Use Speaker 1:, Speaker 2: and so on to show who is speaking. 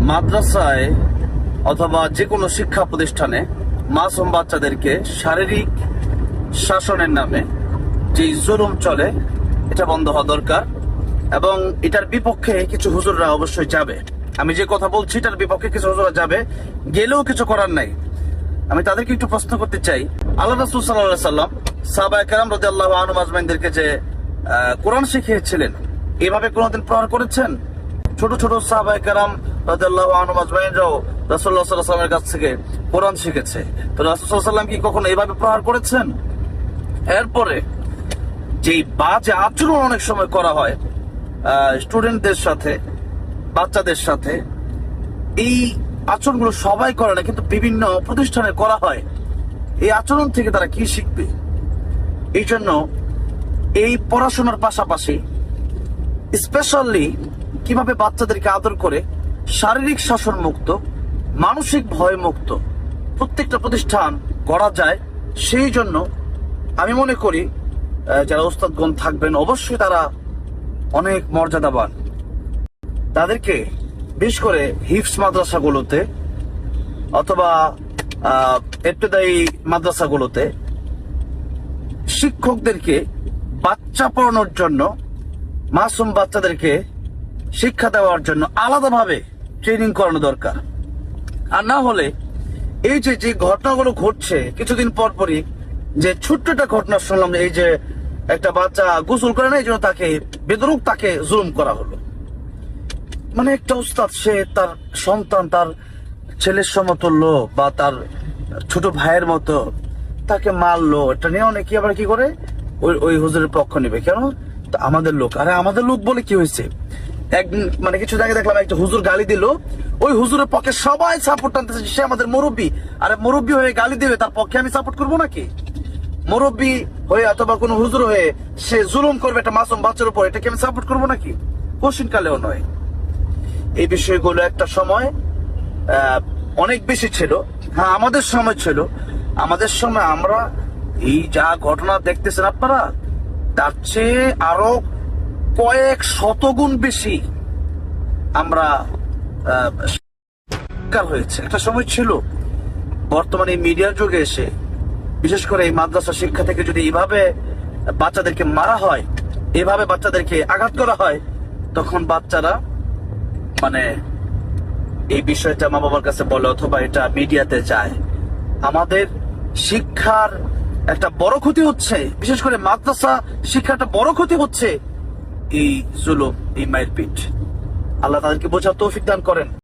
Speaker 1: মাদ্রাসায় অথবা যে কোনো শিক্ষা প্রতিষ্ঠানে মাসুম বাচ্চাদেরকে শারীরিক শাসনের নামে যে জুলুম চলে এটা বন্ধ হওয়া দরকার, এবং এটার বিপক্ষে কিছু হুজুররা অবশ্যই যাবে। আমি যে কথা বলছি এটার বিপক্ষে কিছু হুজুররা যাবে, গেলেও কিছু করার নাই। আমি তাদেরকে একটু প্রশ্ন করতে চাই, আল্লাহ রাসূল সাল্লাল্লাহু আলাইহি সাল্লাম সাহাবায়ে কেরাম রাদিয়াল্লাহু আনহুম আজমাইনদেরকে যে কোরআন শিখিয়েছিলেন, এভাবে কোনোদিন প্রহার করেছেন? ছোট ছোট সাহাবায়ে কেরাম রাদিয়াল্লাহু আনহুম আজমাইনরাও রাসূলুল্লাহ সাল্লাল্লাহু আলাইহি ওয়াসাল্লামের কাছ থেকে কোরআন শিখেছে, তো রাসূল সাল্লাল্লাহু আলাইহি ওয়াসাল্লাম কি কখনো এইভাবে প্রহার করেছেন? এরপরে যেই বাজে আচরণ অনেক সময় করা হয় স্টুডেন্টদের সাথে, বাচ্চাদের সাথে, এই আচরণগুলো সবাই করে না, কিন্তু বিভিন্ন প্রতিষ্ঠানে করা হয়। এই আচরণ থেকে তারা কি শিখবে? এই জন্য এই পড়াশোনার পাশাপাশি স্পেশালি কিভাবে বাচ্চাদেরকে আদর করে শারীরিক শাসন মুক্ত, মানসিক ভয় মুক্ত প্রত্যেকটা প্রতিষ্ঠান গড়া যায়, সেই জন্য আমি মনে করি যারা ওস্তাদগণ থাকবেন অবশ্যই তারা অনেক মর্যাদাবান। তাদেরকে বিশেষ করে হিফজ মাদ্রাসাগুলোতে অথবা ইবতেদায়ী মাদ্রাসাগুলোতে শিক্ষকদেরকে বাচ্চা পড়ানোর জন্য, মাসুম বাচ্চাদেরকে শিক্ষা দেওয়ার জন্য আলাদাভাবে ট্রেনিং করানো দরকার। আর না হলে এই যে যে ঘটনাগুলো ঘটছে কিছুদিন পর পরই, যে ছোট্ট একটা ঘটনা শুনলাম, এই যে একটা বাচ্চা গোসল করে না, এই জন্য তাকে বেদরুক তাকে জুলুম করা হলো। মানে একটা উস্তাদ সে তার সন্তান, তার ছেলের সমতুল্য বা তার ছোট ভাইয়ের মতো তাকে মারলো, এটা নিয়ে অনেকে আবার কি করে ওই হুজুরের পক্ষ নেবে। কেন? আমাদের লোক। আরে আমাদের লোক বলে কি হয়েছে? মানে কিছু আগে দেখলাম একটা হুজুর গালি দিল, ওই হুজুরের পক্ষে সবাই সাপোর্ট আনতেছে, সে আমাদের মুরব্বী। আরে মুরব্বী হয়ে গালি দেবে, তার পক্ষে আমি সাপোর্ট করবো নাকি? মুরব্বী হয়ে অথবা কোন হুজুর হয়ে সে জুলুম করবে একটা মাসুম বাচ্চার উপর, এটাকে আমি সাপোর্ট করবো নাকি? কোশ্চিন কালেও নয়। এই বিষয়গুলো একটা সময় অনেক বেশি ছিল। হ্যাঁ, আমাদের সময় ছিল। আমাদের সময় আমরা এই যা ঘটনা দেখতেছেন আপনারা, তার চেয়ে আরো কয়েক শতগুণ বেশি আমরা শিকার হয়েছে। একটা সময় ছিল। বর্তমানে মিডিয়ার যুগে এসে বিশেষ করে এই মাদ্রাসা শিক্ষা থেকে যদি এইভাবে বাচ্চাদেরকে মারা হয়, এভাবে বাচ্চাদেরকে আঘাত করা হয়, তখন বাচ্চারা মানে এই বিষয়টা মা বাবার কাছে বলে অথবা এটা মিডিয়াতে যায়। আমাদের শিক্ষার একটা বড় ক্ষতি হচ্ছে, বিশেষ করে মাদ্রাসা শিক্ষাটা বড় ক্ষতি হচ্ছে এই জুলুম, এই মারপিট। আল্লাহ তাদেরকে বোঝার তৌফিক দান করেন।